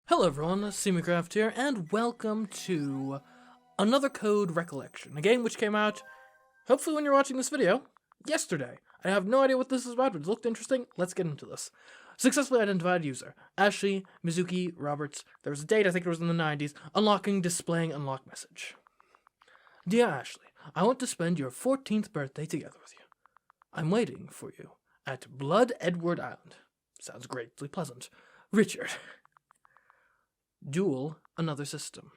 Hello everyone, CMeeCraft here, and welcome to another Code Recollection, a game which came out, hopefully when you're watching this video, yesterday. I have no idea what this is about, but it looked interesting. Let's get into this. Successfully identified user, Ashley Mizuki Robins. There was a date, I think it was in the 90s, unlocking, displaying, unlock message. Dear Ashley, I want to spend your 14th birthday together with you. I'm waiting for you at Blood Edward Island. Sounds greatly pleasant. Richard. Duel, another system.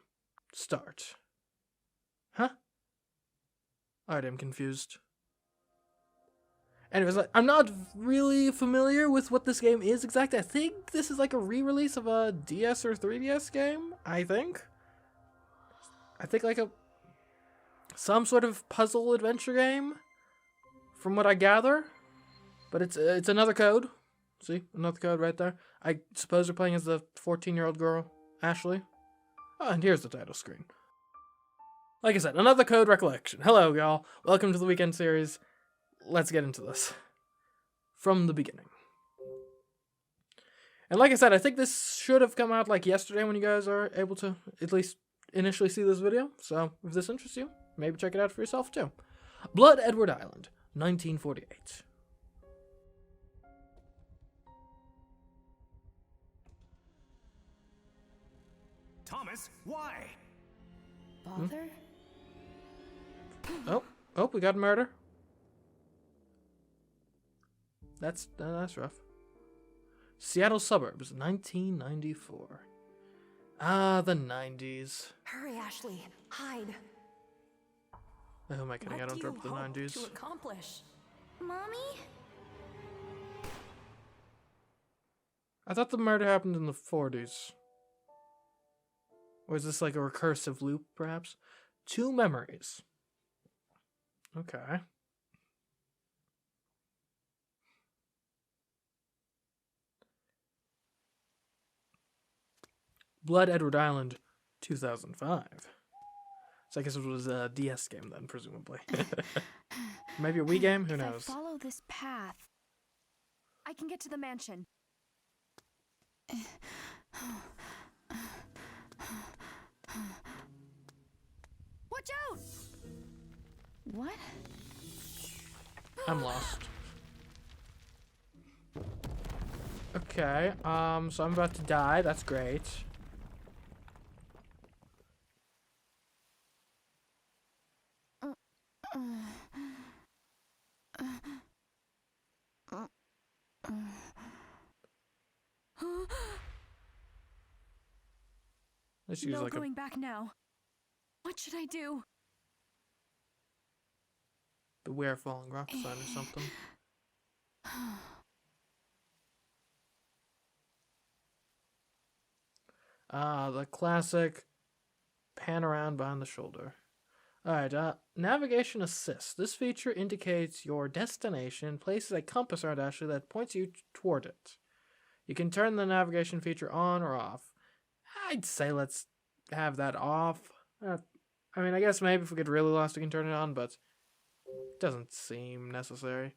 Start. Huh? Alright, I'm confused. Anyways, I'm not really familiar with what this game is exactly. I think this is like a re-release of a DS or 3DS game, I think. Like some sort of puzzle adventure game, from what I gather. But it's another code. See, another code right there. I suppose we're playing as the 14-year-old girl, Ashley. Oh, and here's the title screen. Like I said, another Code Recollection. Hello, y'all. Welcome to the weekend series. Let's get into this. From the beginning. And like I said, I think this should have come out like yesterday when you guys are able to at least initially see this video. So, if this interests you, maybe check it out for yourself too. Blood Edward Island, 1948. Thomas, why? Bother? Oh, we got murder. That's rough. Seattle suburbs, 1994. Ah, the 90s. Hurry, Ashley. Hide. Who am I kidding? I don't remember the 90s. To accomplish? Mommy? I thought the murder happened in the 40s. Or is this like a recursive loop, perhaps? 2 memories. Okay. Blood Edward Island, 2005. So I guess it was a DS game then, presumably. Maybe a Wii game? Who knows? If I follow this path, I can get to the mansion. Watch out! What? I'm lost. Okay, so I'm about to die. That's great. Let's use No like going back now. What should I do? Beware falling rock sign or something. The classic pan around behind the shoulder. Alright, navigation assist. This feature indicates your destination and places a compass around Ashley that points you toward it. You can turn the navigation feature on or off. I'd say let's have that off. I mean, I guess maybe if we get really lost we can turn it on, but it doesn't seem necessary.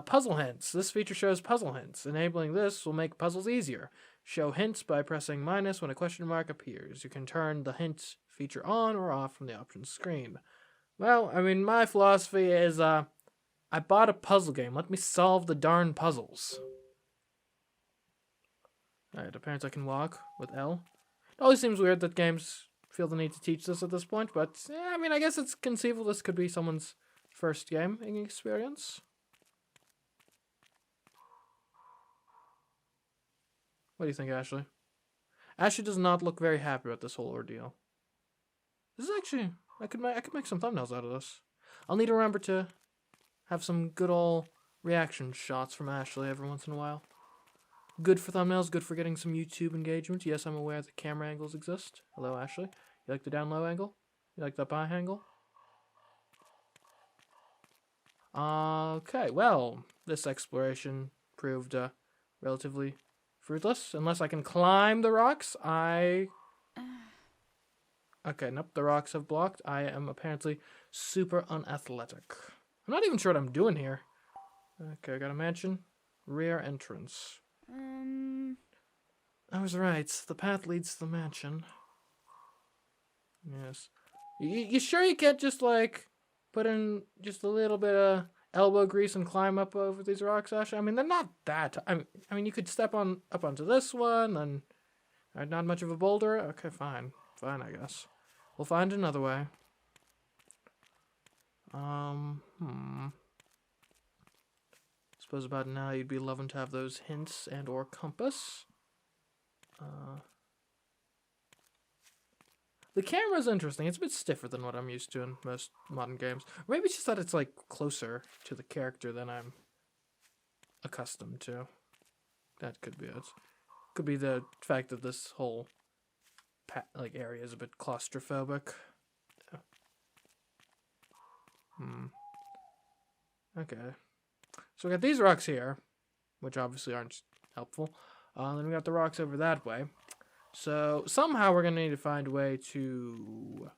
Puzzle hints. This feature shows puzzle hints. Enabling this will make puzzles easier. Show hints by pressing minus when a question mark appears. You can turn the hint feature on or off from the options screen. Well, I mean, my philosophy is, I bought a puzzle game. Let me solve the darn puzzles. Alright, apparently I can walk with L. It always seems weird that games feel the need to teach this at this point, but, yeah, I mean, I guess it's conceivable this could be someone's first gaming experience. What do you think, Ashley? Ashley does not look very happy about this whole ordeal. This is actually... I could make some thumbnails out of this. I'll need to remember to have some good old reaction shots from Ashley every once in a while. Good for thumbnails, good for getting some YouTube engagement. Yes, I'm aware that camera angles exist. Hello, Ashley. You like the down low angle? You like the high angle? Okay, well, this exploration proved relatively fruitless. Unless I can climb the rocks, Okay, nope, the rocks have blocked. I am apparently super unathletic. I'm not even sure what I'm doing here. Okay, I got a mansion. Rear entrance. I was right. The path leads to the mansion. Yes. You sure you can't just, like, put in just a little bit of elbow grease and climb up over these rocks, Ashley? I mean, they're not that... I mean, you could step up onto this one, and... not much of a boulder? Okay, fine. Fine, I guess. We'll find another way. Suppose about now you'd be loving to have those hints and or compass. The camera's interesting. It's a bit stiffer than what I'm used to in most modern games. Or maybe it's just that it's like closer to the character than I'm accustomed to. That could be it. Could be the fact that this whole area is a bit claustrophobic. Yeah. Okay. So we got these rocks here, which obviously aren't helpful. Then we got the rocks over that way. So somehow we're going to need to find a way to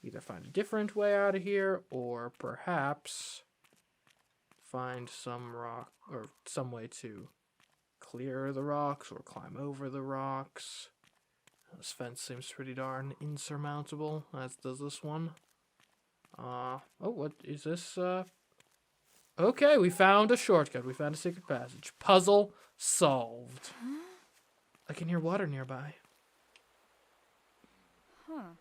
either find a different way out of here, or perhaps find some rock, or some way to clear the rocks, or climb over the rocks. This fence seems pretty darn insurmountable, as does this one. Oh, what is this? Okay, we found a shortcut. We found a secret passage. Puzzle solved. I can hear water nearby. Huh.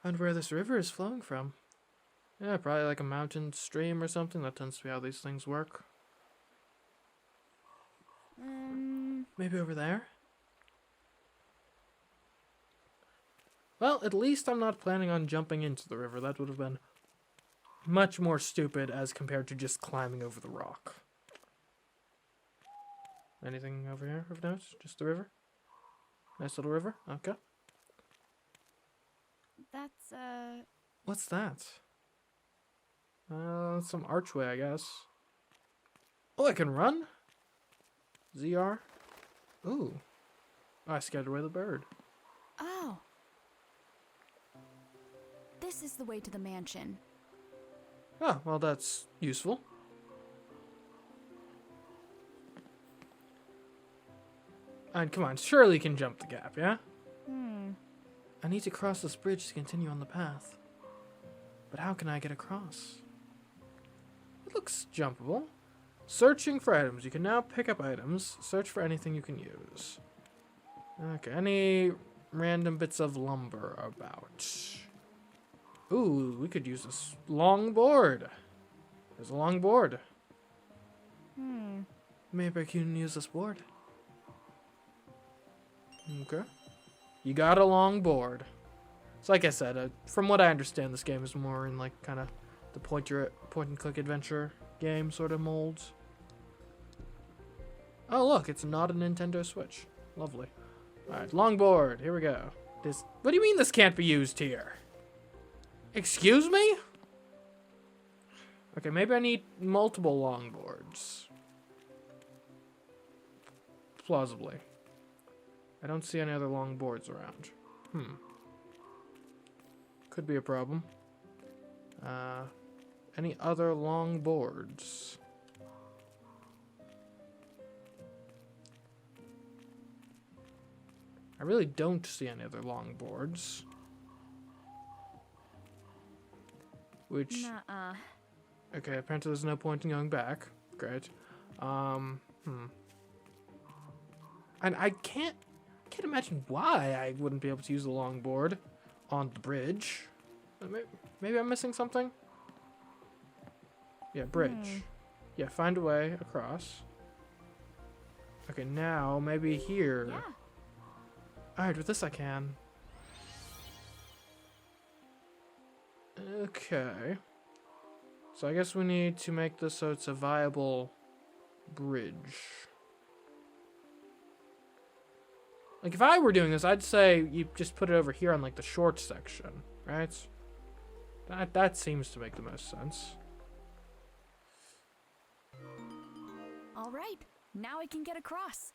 And where this river is flowing from. Yeah, probably like a mountain stream or something. That tends to be how these things work. Maybe over there? Well, at least I'm not planning on jumping into the river. That would have been much more stupid as compared to just climbing over the rock. Anything over here of note? Just the river? Nice little river? Okay. That's, What's that? Some archway, I guess. Oh, I can run? ZR? Ooh. I scared away the bird. Oh. This is the way to the mansion. Oh, well, that's useful. And come on, surely you can jump the gap, yeah? I need to cross this bridge to continue on the path. But how can I get across? It looks jumpable. Searching for items. You can now pick up items. Search for anything you can use. Okay, any random bits of lumber about? Ooh, we could use this long board. There's a long board. Maybe I can use this board. Okay. You got a long board. So like I said, from what I understand, this game is more in like kind of the point and click adventure game sort of molds. Oh look, it's not a Nintendo Switch. Lovely. Alright, long board. Here we go. What do you mean this can't be used here? Excuse me? Okay, maybe I need multiple longboards. Plausibly. I don't see any other longboards around. Could be a problem. Any other longboards? I really don't see any other longboards. Which... Nuh-uh. Okay, apparently there's no point in going back. Great. And I can't imagine why I wouldn't be able to use the longboard on the bridge. Maybe I'm missing something? Yeah, bridge. Yeah, find a way across. Okay, now maybe here. Yeah. Alright, with this I can. Okay. So I guess we need to make this so it's a viable bridge. Like, if I were doing this, I'd say you just put it over here on, like, the short section, right? That seems to make the most sense. All right. Now I can get across.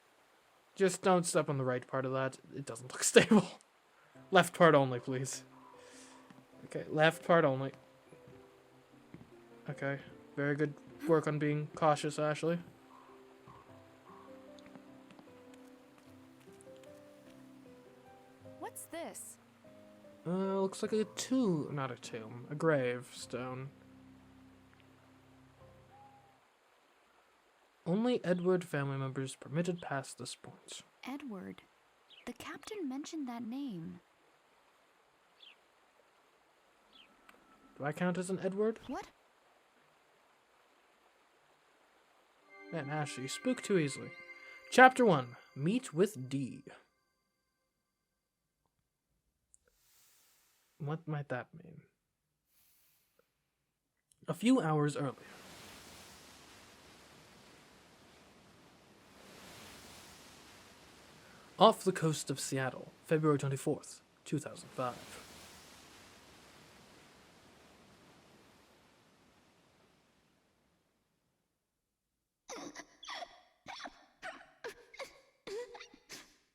Just don't step on the right part of that. It doesn't look stable. Left part only, please. Okay, left part only. Okay, very good work on being cautious, Ashley. What's this? Looks like a tomb, not a tomb, a gravestone. Only Edward family members permitted past this point. Edward. The captain mentioned that name. Do I count as an Edward? What? Man, Ashley, you spook too easily. Chapter 1. Meet with D. What might that mean? A few hours earlier. Off the coast of Seattle, February 24th, 2005.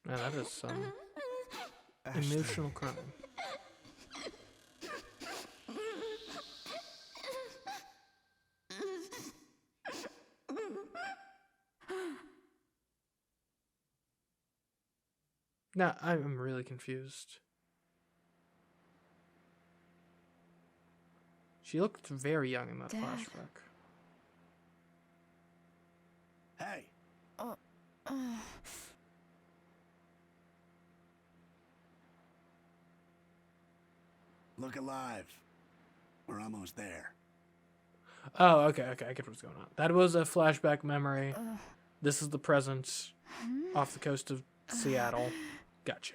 Man, that is some emotional crying. Now, I'm really confused. She looked very young in that Dad. flashback. Hey, look alive. We're almost there. Oh, okay, I get what's going on. That was a flashback memory. This is the present off the coast of Seattle. Gotcha.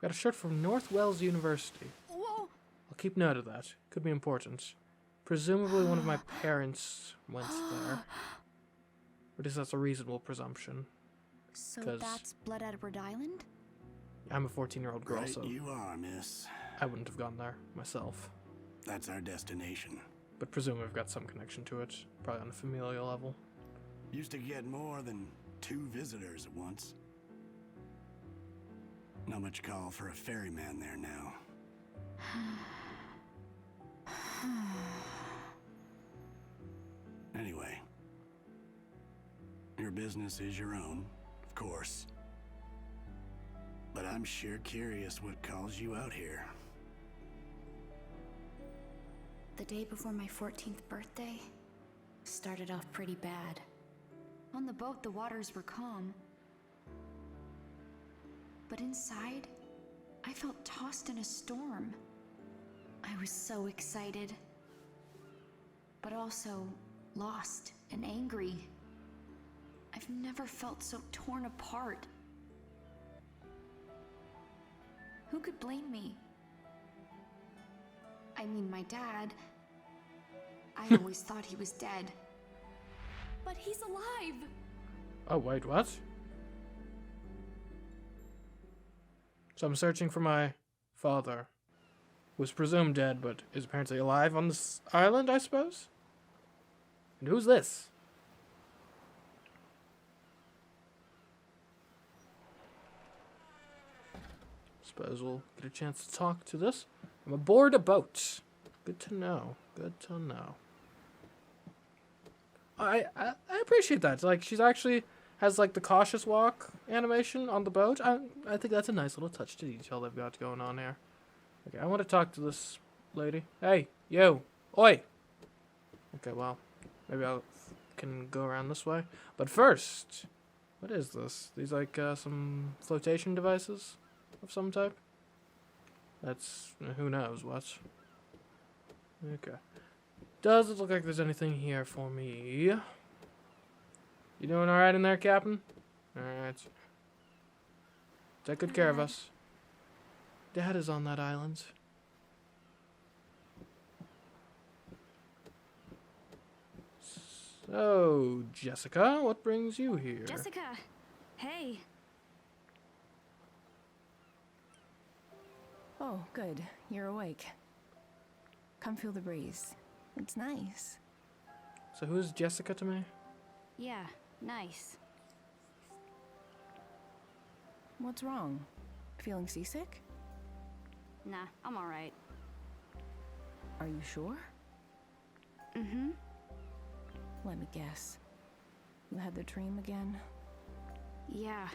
Got a shirt from North Wells University. Whoa! I'll keep note of that. Could be important. Presumably one of my parents went there. Or at least that's a reasonable presumption. So 'Cause- that's Blood Edward Island? I'm a 14-year-old girl, Right so you are, miss. I wouldn't have gone there myself. That's our destination. But presumably I've got some connection to it. Probably on a familial level. Used to get more than 2 visitors at once. Not much call for a ferryman there now. Anyway, your business is your own, of course. But I'm sure curious what calls you out here. The day before my 14th birthday started off pretty bad. On the boat, the waters were calm. But inside, I felt tossed in a storm. I was so excited, but also lost and angry. I've never felt so torn apart. Who could blame me? I mean, my dad. I always thought he was dead. But he's alive! Oh, wait, what? So I'm searching for my father, who was presumed dead, but is apparently alive on this island, I suppose? And who's this? Suppose we'll get a chance to talk to this. I'm aboard a boat. Good to know. Good to know. I appreciate that. Like, she's actually has like the cautious walk animation on the boat. I think that's a nice little touch to detail they've got going on here. Okay, I want to talk to this lady. Hey, you, oi. Okay, well, maybe I can go around this way. But first, what is this? These like some flotation devices of some type. That's who knows what. Okay. Does it look like there's anything here for me? You doing alright in there, Captain? Alright. Take good care of us. Dad is on that island. So, Jessica, what brings you here? Jessica! Hey! Oh, good. You're awake. Come feel the breeze. It's nice. So who's Jessica to me? Yeah, nice. What's wrong? Feeling seasick? Nah, I'm alright. Are you sure? Mm-hmm. Let me guess. You had the dream again? Yeah.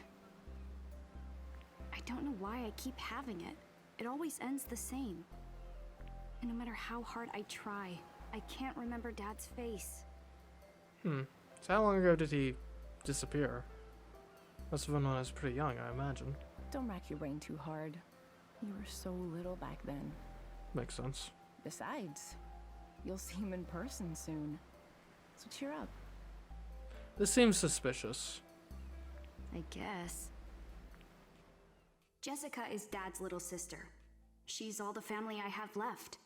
I don't know why I keep having it. It always ends the same. And no matter how hard I try, I can't remember Dad's face. So how long ago did he disappear? Must have been when I was pretty young, I imagine. Don't rack your brain too hard. You were so little back then. Makes sense. Besides, you'll see him in person soon. So cheer up. This seems suspicious. I guess. Jessica is Dad's little sister. She's all the family I have left.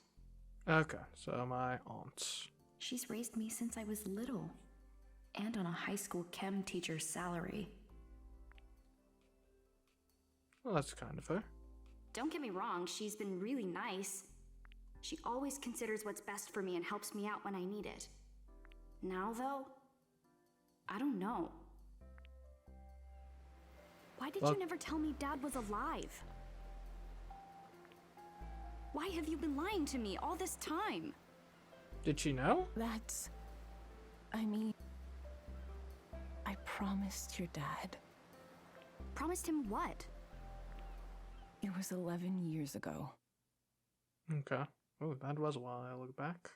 Okay, so my aunt. She's raised me since I was little, and on a high school chem teacher's salary. Well, that's kind of her. Don't get me wrong, she's been really nice. She always considers what's best for me and helps me out when I need it. Now, though, I don't know. Why did you never tell me Dad was alive? Why have you been lying to me all this time? Did she know? I promised your dad. Promised him what? It was 11 years ago. Okay. Oh, that was a while. I look back.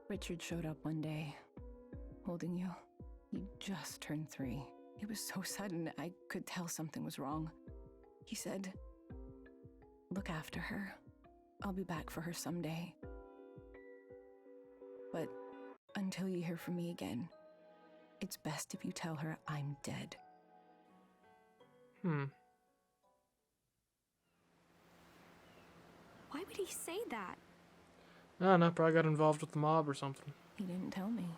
Richard showed up one day, holding you. You just turned 3. It was so sudden, I could tell something was wrong. He said, "Look after her. I'll be back for her someday. But until you hear from me again, it's best if you tell her I'm dead." Why would he say that? I don't know, probably got involved with the mob or something. He didn't tell me.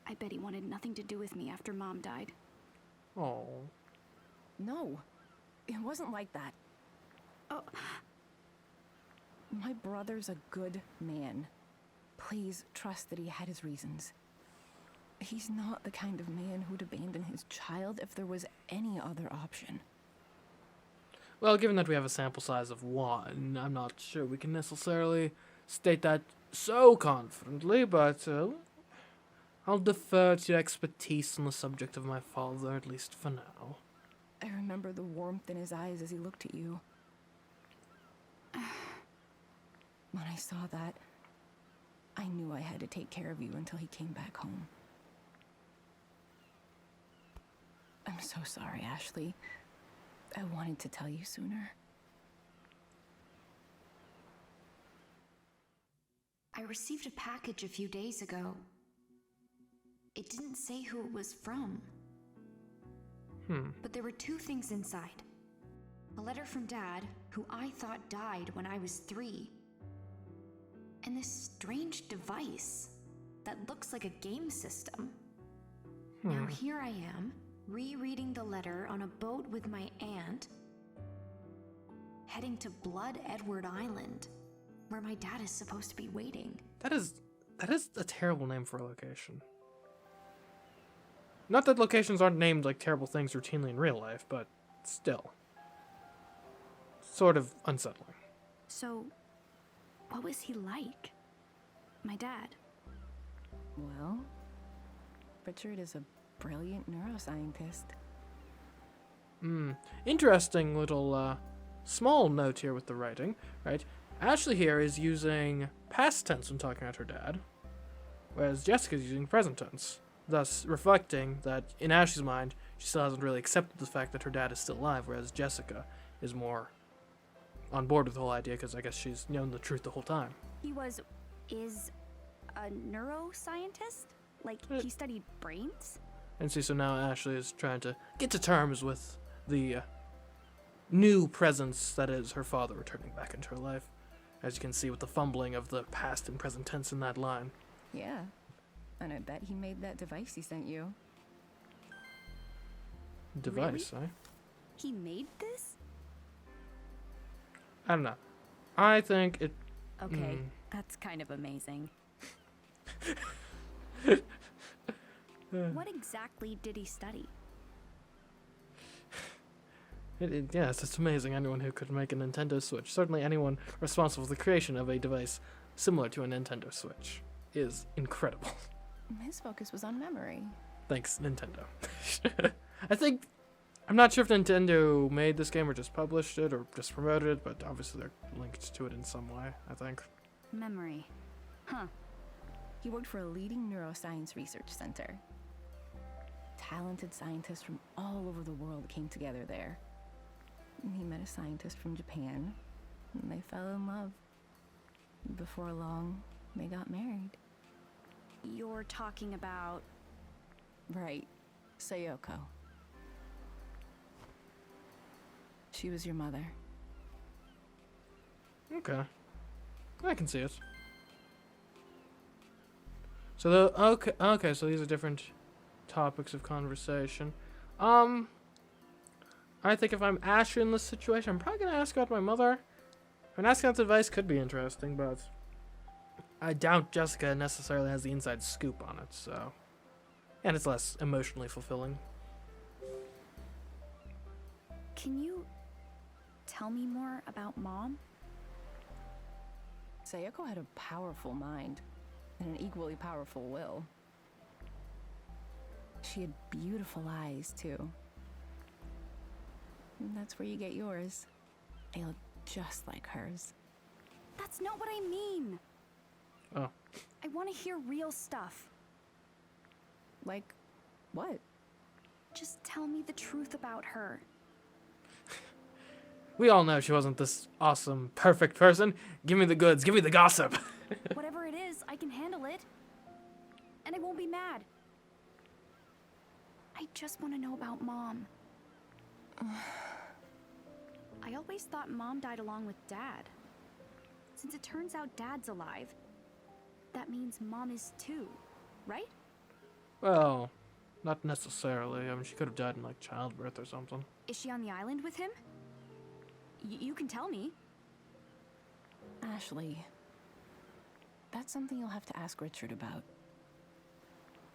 I bet he wanted nothing to do with me after Mom died. Oh. No, it wasn't like that. Oh, My brother's a good man. Please trust that he had his reasons. He's not the kind of man who'd abandon his child if there was any other option. Well, given that we have a sample size of 1, I'm not sure we can necessarily state that so confidently, but I'll defer to your expertise on the subject of my father, at least for now. I remember the warmth in his eyes as he looked at you. When I saw that, I knew I had to take care of you until he came back home. I'm so sorry, Ashley. I wanted to tell you sooner. I received a package a few days ago. It didn't say who it was from. But there were 2 things inside. A letter from Dad, who I thought died when I was 3. And this strange device that looks like a game system. Now here I am, rereading the letter on a boat with my aunt, heading to Blood Edward Island, where my dad is supposed to be waiting. That is a terrible name for a location. Not that locations aren't named like terrible things routinely in real life, but still. Sort of unsettling. so what was he like? My dad. Well, Richard is a brilliant neuroscientist. Interesting little small note here with the writing, right? Ashley here is using past tense when talking about her dad, whereas Jessica's using present tense, thus reflecting that in Ashley's mind, she still hasn't really accepted the fact that her dad is still alive, whereas Jessica is more on board with the whole idea because I guess she's known the truth the whole time. He is a neuroscientist? Like, he studied brains? And see, so now Ashley is trying to get to terms with the new presence that is her father returning back into her life. As you can see with the fumbling of the past and present tense in that line. Yeah, and I bet he made that device he sent you. Device, eh? He made this? I don't know. I think it... Okay, that's kind of amazing. What exactly did he study? Yes, it's amazing anyone who could make a Nintendo Switch. Certainly anyone responsible for the creation of a device similar to a Nintendo Switch is incredible. His focus was on memory. Thanks, Nintendo. I think I'm not sure if Nintendo made this game or just published it or just promoted it, but obviously they're linked to it in some way, I think. Memory. Huh. He worked for a leading neuroscience research center. Talented scientists from all over the world came together there. He met a scientist from Japan, and they fell in love. Before long, they got married. You're talking about... Right. Sayoko. She was your mother. Okay. I can see it. So okay, so these are different topics of conversation. I think if I'm Ashley in this situation, I'm probably gonna ask about my mother. And asking out advice could be interesting, but I doubt Jessica necessarily has the inside scoop on it, so. And it's less emotionally fulfilling. Can you tell me more about Mom? Sayoko had a powerful mind and an equally powerful will. She had beautiful eyes, too. And that's where you get yours. They look just like hers. That's not what I mean. Oh. I want to hear real stuff. Like, what? Just tell me the truth about her. We all know she wasn't this awesome, perfect person. Give me the goods, give me the gossip. Whatever it is, I can handle it. And I won't be mad. I just want to know about Mom. I always thought Mom died along with Dad. Since it turns out Dad's alive, that means Mom is too, right? Well, not necessarily. I mean, she could have died in, like, childbirth or something. Is she on the island with him? You can tell me. Ashley. That's something you'll have to ask Richard about.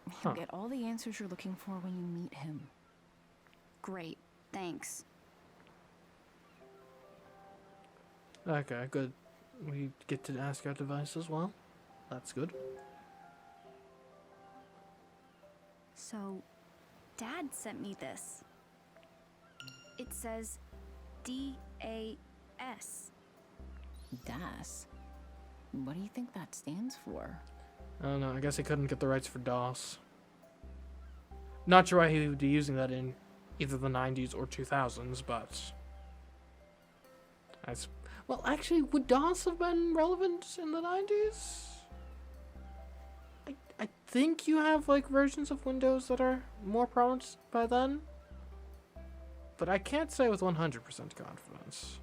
Huh. You'll get all the answers you're looking for when you meet him. Great, thanks. Okay, good. We get to ask our device as well. That's good. So, Dad sent me this. It says DAS. DAS? What do you think that stands for? I don't know. I guess he couldn't get the rights for DOS. Not sure why he would be using that in either the 90s or 2000s, but... Well, actually, would DOS have been relevant in the 90s? I think you have, like, versions of Windows that are more prominent by then. But I can't say with 100% confidence.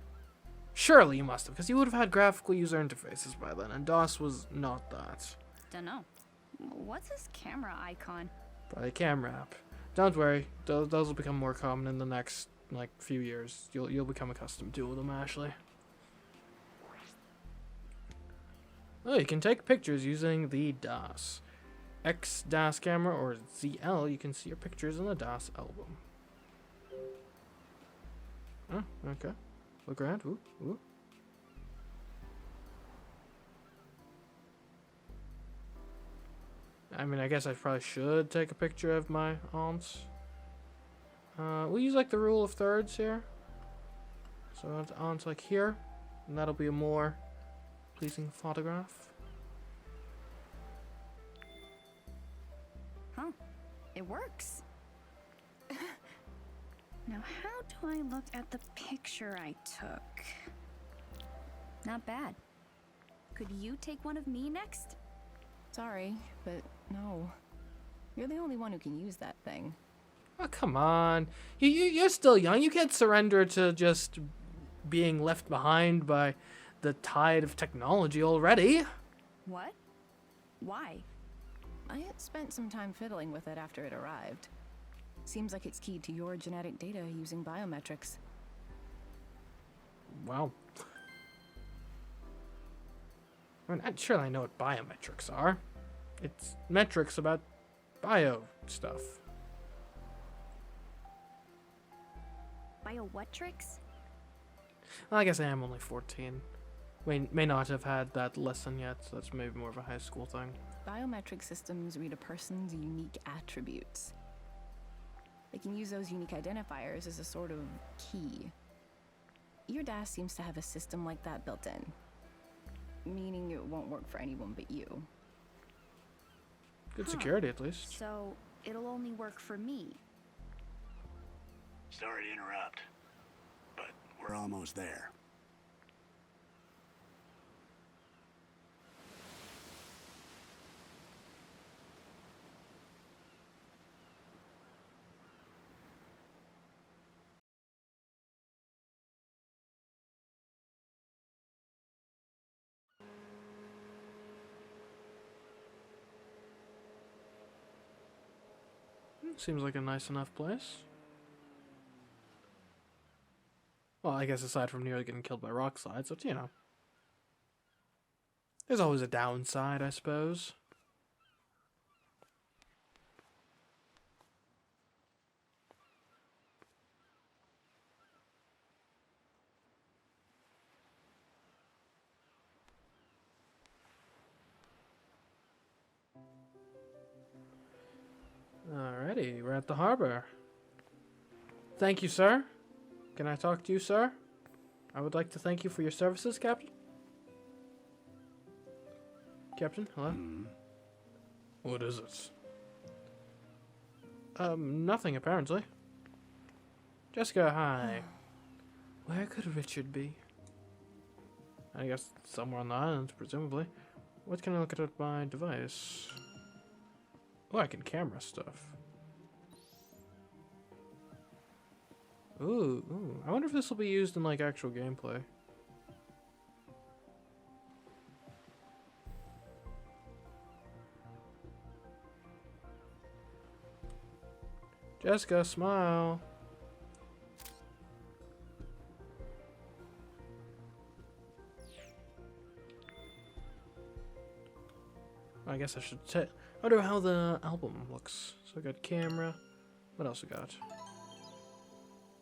Surely you must have, because you would have had graphical user interfaces by then, and DOS was not that. Dunno. What's this camera icon? Probably a camera app. Don't worry, those will become more common in the next, like, few years. You'll become accustomed to them, Ashley. Oh, you can take pictures using the DAS. X-DAS camera or ZL, you can see your pictures in the DAS album. Oh, okay. Look around. Ooh, ooh. I mean, I guess I probably should take a picture of my aunts. We'll use, like, the rule of thirds here. So it's aunts, like, here. And that'll be a more pleasing photograph. Huh. It works. Now, how do I look at the picture I took? Not bad. Could you take one of me next? Sorry, but no. You're the only one who can use that thing. Oh, come on. You're still young. You can't surrender to just being left behind by the tide of technology already. What? Why? I had spent some time fiddling with it after it arrived. Seems like it's keyed to your genetic data using biometrics. Wow. I mean, surely I know what biometrics are. It's metrics about bio stuff. Biometrics? Well, I guess I am only 14. May not have had that lesson yet, so that's maybe more of a high school thing. Biometric systems read a person's unique attributes. They can use those unique identifiers as a sort of key. Your DAS seems to have a system like that built in, meaning it won't work for anyone but you. Good security, at least. So it'll only work for me. Sorry to interrupt, but we're almost there. Seems like a nice enough place. Well, I guess aside from nearly getting killed by rock slides, but you know. There's always a downside, I suppose. Alrighty, we're at the harbor. Thank you, sir. Can I talk to you, sir? I would like to thank you for your services, Captain. Captain, hello? What is it? Nothing, apparently. Jessica, hi. Where could Richard be? I guess somewhere on the island, presumably. What can I look at my device? Oh, I can camera stuff. Ooh. I wonder if this will be used in, like, actual gameplay. Jessica, smile. I guess I should I wonder how the album looks. So I got camera. What else we got?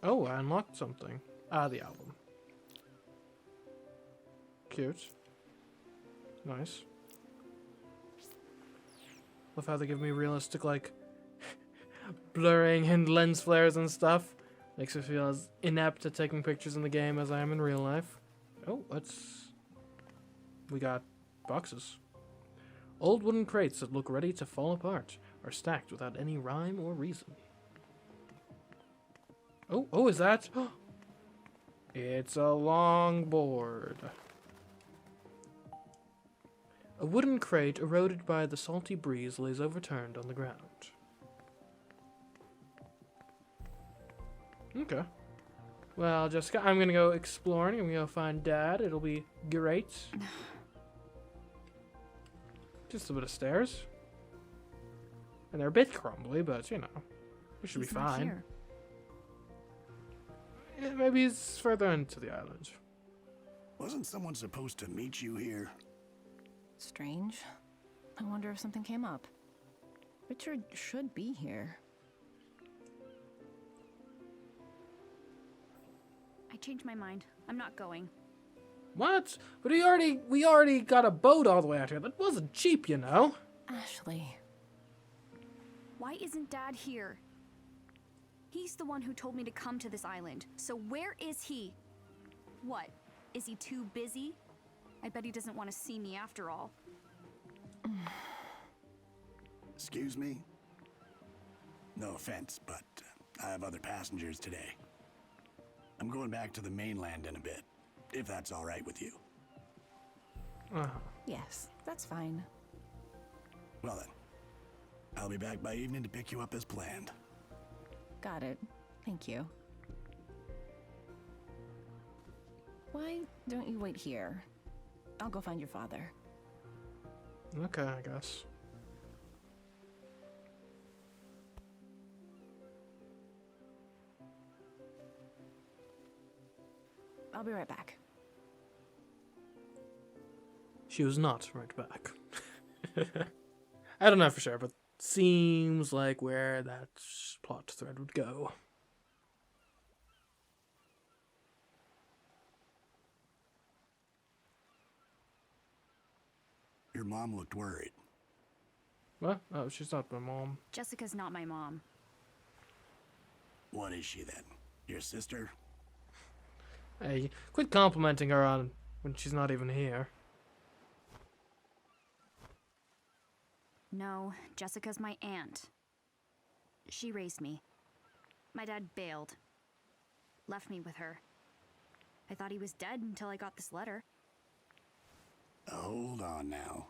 Oh, I unlocked something. Ah, the album. Cute. Nice. Love how they give me realistic, like, blurring and lens flares and stuff. Makes me feel as inept at taking pictures in the game as I am in real life. Oh, we got boxes. Old wooden crates that look ready to fall apart are stacked without any rhyme or reason. Oh, is that? It's a longboard. A wooden crate eroded by the salty breeze lays overturned on the ground. Okay. Well, Jessica, I'm gonna go exploring. I'm gonna go find Dad. It'll be great. Just a bit of stairs. And they're a bit crumbly, but you know, we should be fine. Here. Yeah, maybe he's further into the island. Wasn't someone supposed to meet you here? Strange. I wonder if something came up. Richard should be here. I changed my mind. I'm not going. What? But we already got a boat all the way out here. That wasn't cheap, you know. Ashley. Why isn't Dad here? He's the one who told me to come to this island. So where is he? What? Is he too busy? I bet he doesn't want to see me after all. Excuse me? No offense, but I have other passengers today. I'm going back to the mainland in a bit, if that's all right with you. Yes, that's fine. Well then, I'll be back by evening to pick you up as planned. Got it. Thank you. Why don't you wait here? I'll go find your father. Okay, I guess. I'll be right back. She was not right back. I don't know for sure, but seems like where that plot thread would go. Your mom looked worried. What? Oh, she's not my mom. Jessica's not my mom. What is she then? Your sister? Hey, quit complimenting her on when she's not even here. No, Jessica's my aunt. She raised me. My dad bailed. Left me with her. I thought he was dead until I got this letter. Hold on now.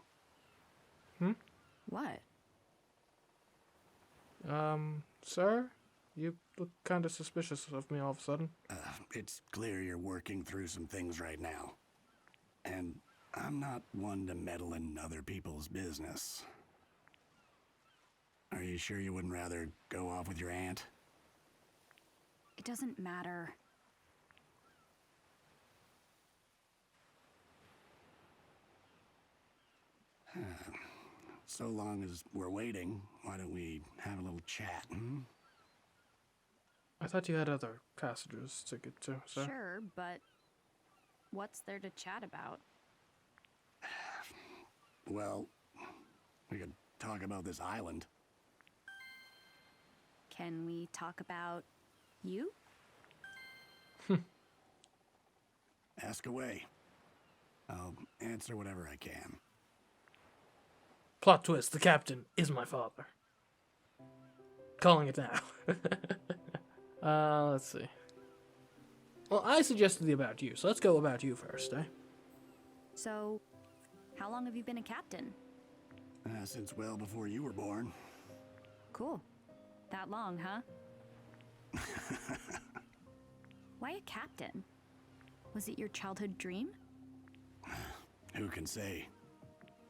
What? Sir? You look kind of suspicious of me all of a sudden. It's clear you're working through some things right now. And I'm not one to meddle in other people's business. Are you sure you wouldn't rather go off with your aunt? It doesn't matter. So long as we're waiting, why don't we have a little chat, I thought you had other passengers to get to, sir. Sure, but what's there to chat about? Well, we could talk about this island. Can we talk about you? Ask away. I'll answer whatever I can. Plot twist, the captain is my father. Calling it now. Let's see. Well, I suggested the about you, so let's go about you first, eh? So, how long have you been a captain? Since well before you were born. Cool. That long, huh? Why a captain? Was it your childhood dream? Who can say?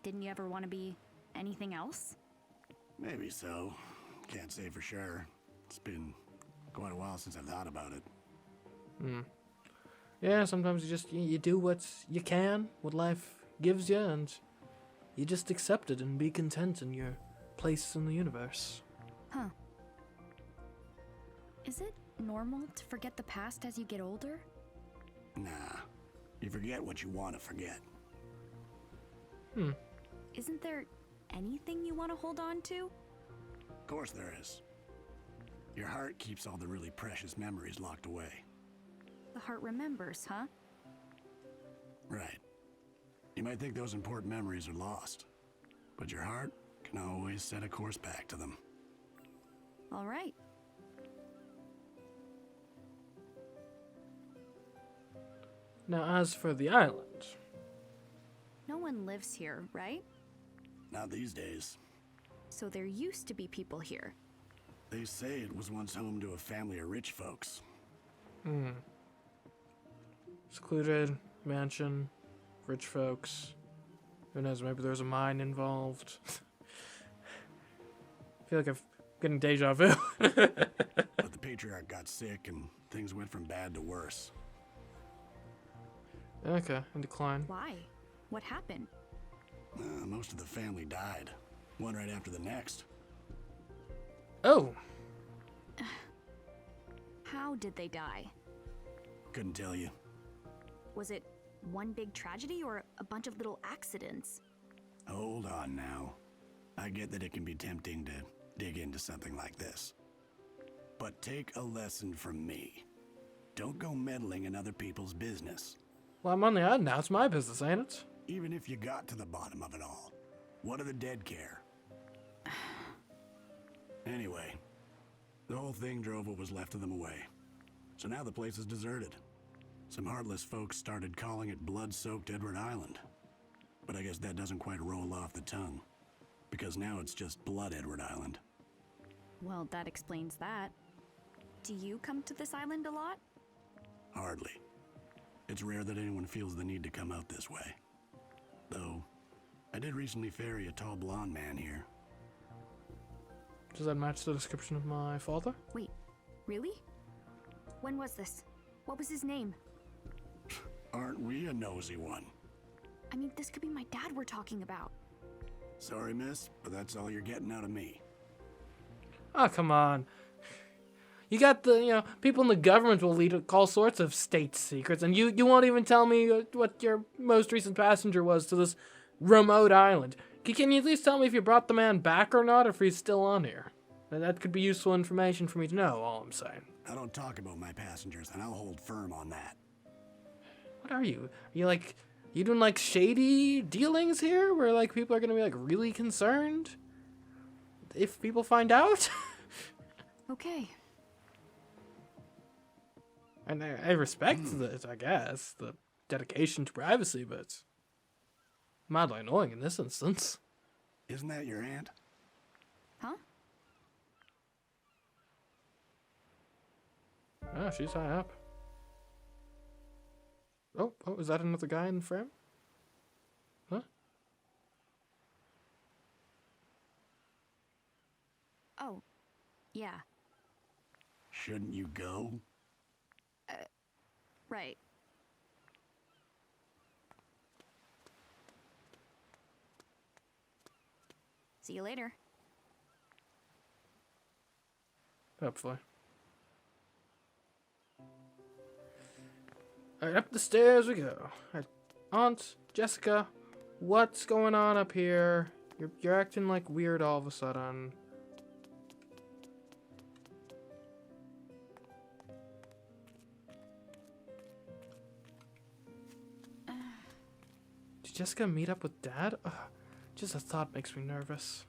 Didn't you ever want to be anything else? Maybe so. Can't say for sure. It's been quite a while since I've thought about it. Yeah, sometimes you do what you can, what life gives you, and you just accept it and be content in your place in the universe. Huh. Is it normal to forget the past as you get older? Nah. You forget what you want to forget. Isn't there anything you want to hold on to? Of course there is. Your heart keeps all the really precious memories locked away. The heart remembers, huh? Right. You might think those important memories are lost, but your heart can always set a course back to them. All right. Now, as for the island, No one lives here, right? Not these days. So there used to be people here. They say it was once home to a family of rich folks. secluded mansion, rich folks. Who knows? Maybe there's a mine involved. I feel like I'm getting deja vu. But the patriarch got sick and things went from bad to worse. Okay, in decline. Why? What happened? Most of the family died, one right after the next. Oh, How did they die? Couldn't tell you. Was it one big tragedy or a bunch of little accidents? Hold on now. I get that it can be tempting to dig into something like this. But take a lesson from me. Don't go meddling in other people's business. well, I'm on the island now. It's my business, ain't it? Even if you got to the bottom of it all, what do the dead care? Anyway, the whole thing drove what was left of them away. So now the place is deserted. Some heartless folks started calling it blood-soaked Edward Island. But I guess that doesn't quite roll off the tongue. Because now it's just Blood Edward Island. Well, that explains that. Do you come to this island a lot? Hardly. It's rare that anyone feels the need to come out this way. Though, I did recently ferry a tall blonde man here. Does that match the description of my father? Wait, really? When was this? What was his name? Aren't we a nosy one? I mean, this could be my dad we're talking about. Sorry, miss, but that's all you're getting out of me. Oh, come on. You got the, people in the government will lead all sorts of state secrets, and you won't even tell me what your most recent passenger was to this remote island. Can you at least tell me if you brought the man back or not, or if he's still on here? That could be useful information for me to know, all I'm saying. I don't talk about my passengers, and I'll hold firm on that. What are you? Are you like, you doing like shady dealings here where like people are gonna be like really concerned if people find out? Okay. And I respect this, I guess, the dedication to privacy, but it's mildly annoying in this instance. Isn't that your aunt? Huh? Oh, she's high up. Oh, is that another guy in the frame? Huh? Oh, yeah. Shouldn't you go? Right. See you later. Hopefully. Alright, up the stairs we go. Alright, Aunt Jessica, what's going on up here? You're acting like weird all of a sudden. Did Jessica meet up with Dad? Ugh, just a thought makes me nervous.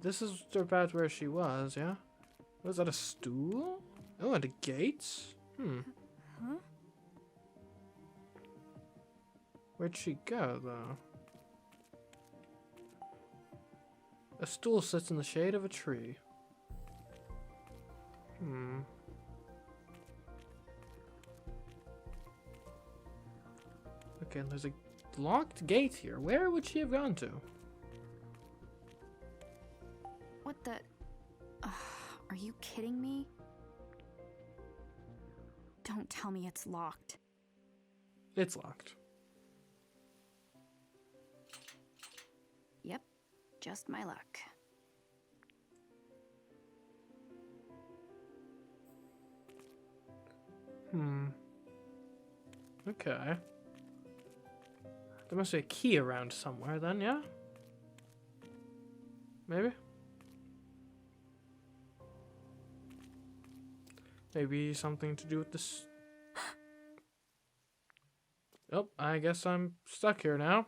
This is about where she was, yeah? Was that a stool? Oh, and a gate? Huh? Where'd she go, though? A stool sits in the shade of a tree. Okay, and there's a locked gate here. Where would she have gone to? What the... are you kidding me? Don't tell me it's locked. It's locked. Yep, just my luck. Okay. There must be a key around somewhere then, yeah? Maybe? Maybe something to do with this. Oh, I guess I'm stuck here now.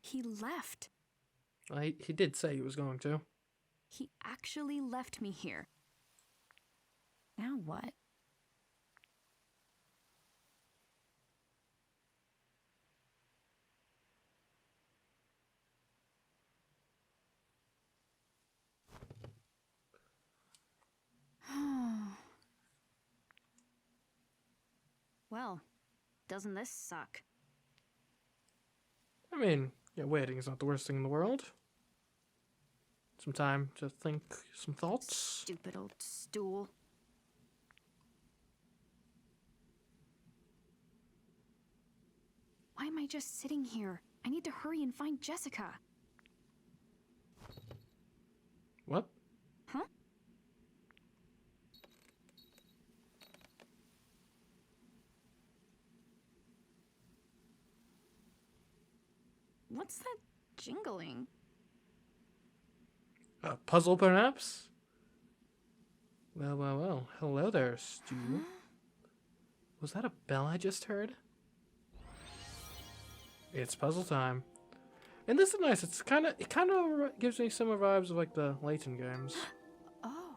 He left. Well, he did say he was going to. He actually left me here. Now what? Well, doesn't this suck? I mean, yeah, waiting is not the worst thing in the world. Some time to think some thoughts. Stupid old stool. Why am I just sitting here? I need to hurry and find Jessica. What? Huh? What's that jingling? A puzzle, perhaps? Well. Hello there, Stu. Huh? Was that a bell I just heard? It's puzzle time. And this is nice. It kind of gives me similar vibes of like the Layton games. Oh.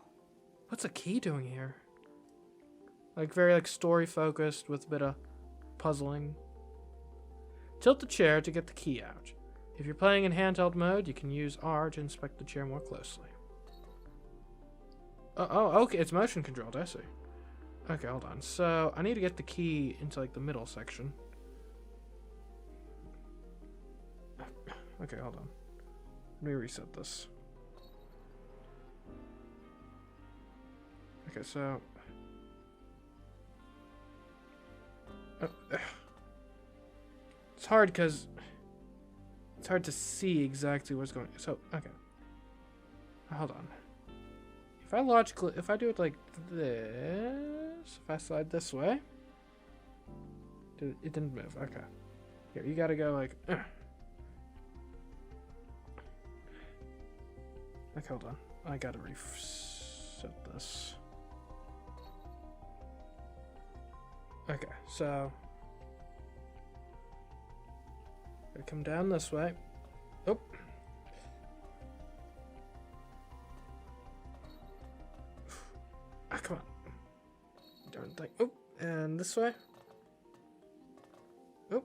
What's a key doing here? Like very like story focused with a bit of puzzling. Tilt the chair to get the key out. If you're playing in handheld mode, you can use R to inspect the chair more closely. Oh, okay, it's motion controlled, I see. Okay, hold on. So, I need to get the key into, like, the middle section. Okay, hold on. Let me reset this. Okay, so... It's hard because... It's hard to see exactly what's going on. So, okay. Hold on. If I do it like this... So if I slide this way, it didn't move. Okay. Here, you gotta go like. Like, hold on. I gotta reset this. Okay, so gotta come down this way. Oh. Ah, come on. Darn thing. Oh, and this way. Oh.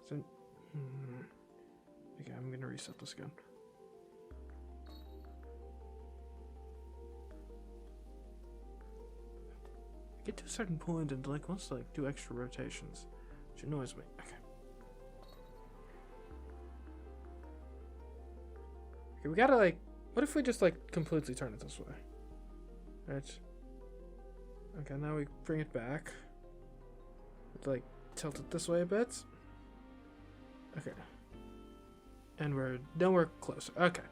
So, okay, I'm gonna reset this again. Get to a certain point and like wants to like do extra rotations, which annoys me. Okay. Okay, we gotta like. What if we just like completely turn it this way? Right. Okay, now we bring it back. Like tilt it this way a bit. Okay. And we're nowhere closer. Okay.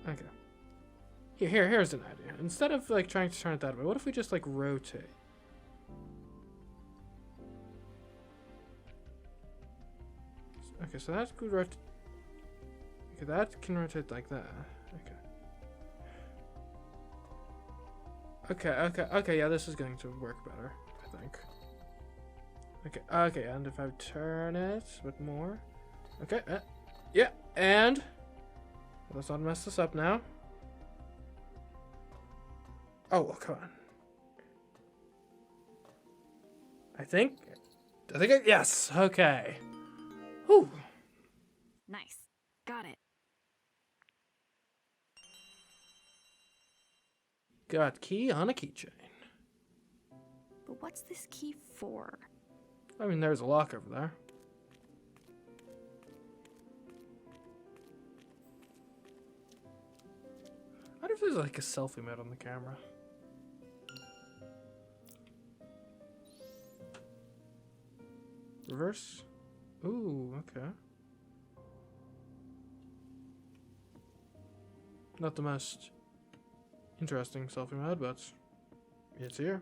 Okay. Here's an idea. Instead of like trying to turn it that way, what if we just like rotate? Okay, so that's good. Okay, that can rotate like that. Okay, yeah, this is going to work better, I think. Okay, and if I turn it a bit more. Okay, yeah, and let's not mess this up now. Oh, come on. I think, yes, okay. Whew. Nice. Got it. Got key on a keychain. But what's this key for? I mean, there's a lock over there. I wonder if there's like a selfie mode on the camera. Reverse. Ooh, okay. Not the most interesting selfie mode, but it's here.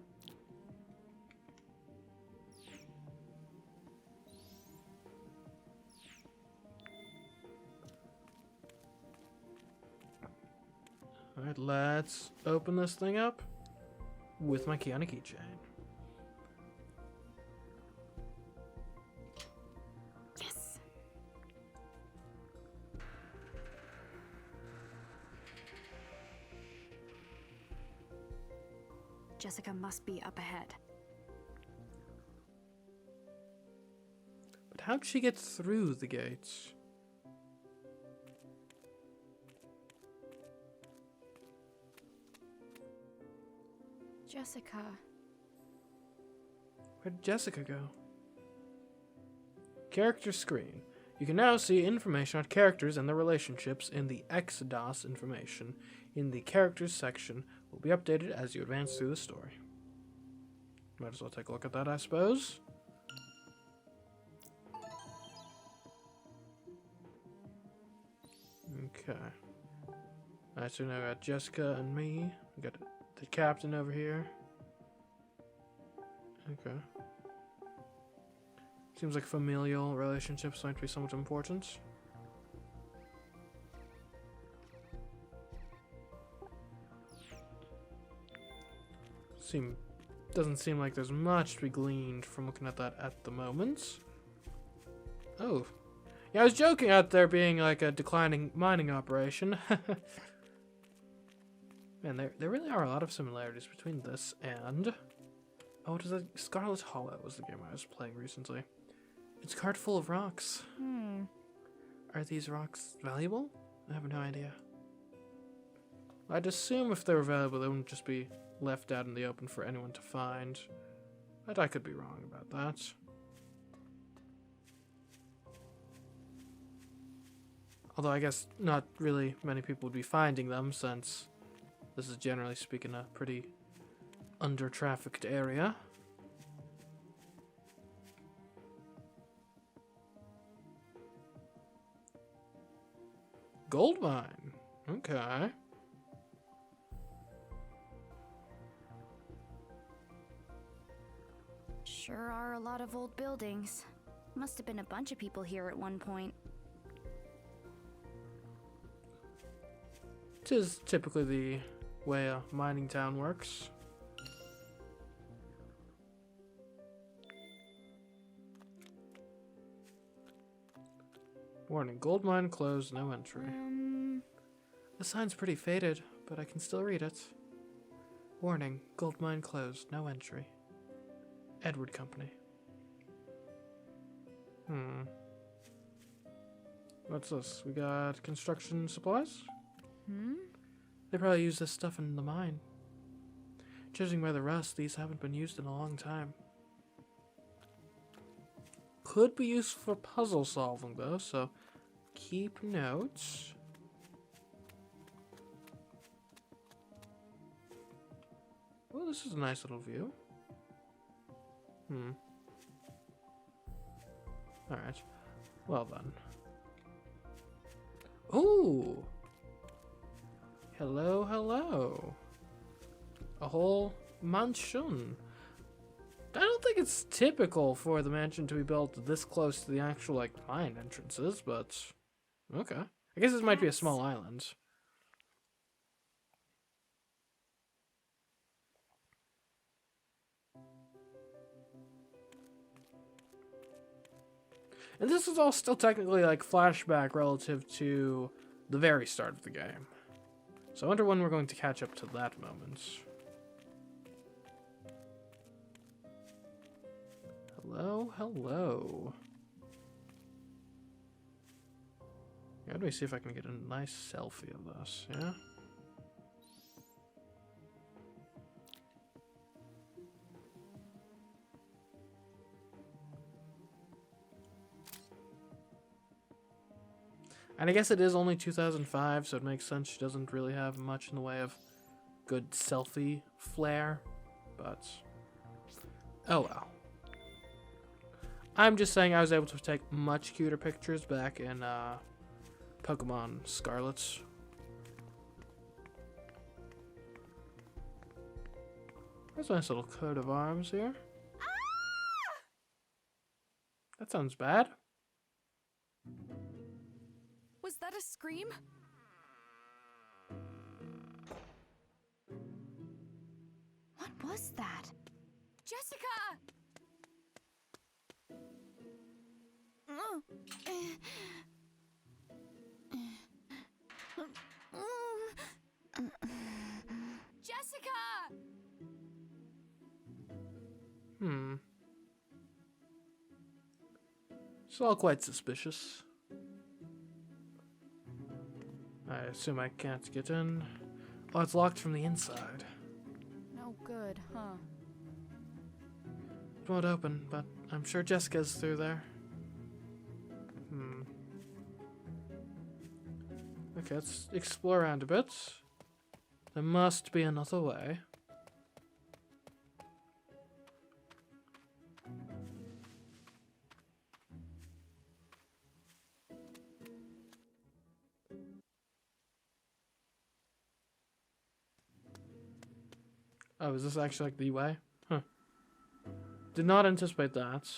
Alright, let's open this thing up with my key on a keychain. Yes. Jessica must be up ahead. But how'd she get through the gates? Jessica. Where did Jessica go? Character screen. You can now see information on characters and their relationships in the XDOS information in the characters section. Will be updated as you advance through the story. Might as well take a look at that, I suppose. Okay. Alright, so now we got Jessica and me. We got the captain over here. Okay. Seems like familial relationships might be somewhat important. Doesn't seem like there's much to be gleaned from looking at that at the moment. Oh. Yeah, I was joking out there being like a declining mining operation. Man, there really are a lot of similarities between this and... Oh, what is it? Scarlet Hollow was the game I was playing recently. It's a card full of rocks. Are these rocks valuable? I have no idea. I'd assume if they were valuable, they wouldn't just be left out in the open for anyone to find. But I could be wrong about that. Although I guess not really many people would be finding them, since this is generally speaking a pretty under-trafficked area. Gold mine. Okay. Sure are a lot of old buildings. Must have been a bunch of people here at one point. It is typically the way a mining town works. Warning, gold mine closed, no entry. The sign's pretty faded, but I can still read it. Warning, gold mine closed, no entry. Edward Company. What's this? We got construction supplies? They probably use this stuff in the mine. Judging by the rust, these haven't been used in a long time. Could be used for puzzle solving though, so keep notes. Well, this is a nice little view. Alright. Well then. Ooh! Hello, hello. A whole mansion. I don't think it's typical for the mansion to be built this close to the actual, like, mine entrances, but okay. I guess this might be a small island. And this is all still technically, like, flashback relative to the very start of the game. So I wonder when we're going to catch up to that moment. Hello, hello. Yeah, let me see if I can get a nice selfie of this, yeah? And I guess it is only 2005, so it makes sense she doesn't really have much in the way of good selfie flair, but oh well. I'm just saying I was able to take much cuter pictures back in Pokemon Scarlet. There's a nice little coat of arms here. That sounds bad. Was that a scream? What was that? Jessica! Jessica! It's all quite suspicious. I assume I can't get in. Oh, it's locked from the inside. No good, huh? It won't open, but I'm sure Jessica's through there. Okay, let's explore around a bit. There must be another way. Oh, is this actually like the way? Huh. Did not anticipate that.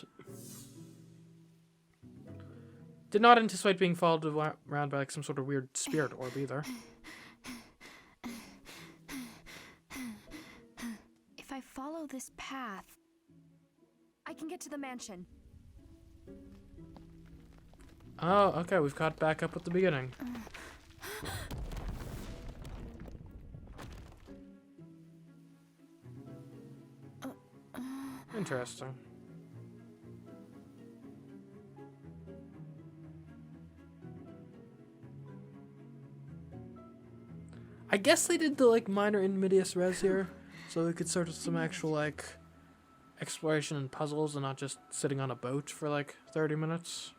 Did not anticipate being followed around by like some sort of weird spirit orb either. If I follow this path, I can get to the mansion. Oh, okay, we've caught back up at the beginning. Interesting. I guess they did the like minor in medias res here, so we could sort of some actual like exploration and puzzles and not just sitting on a boat for like 30 minutes.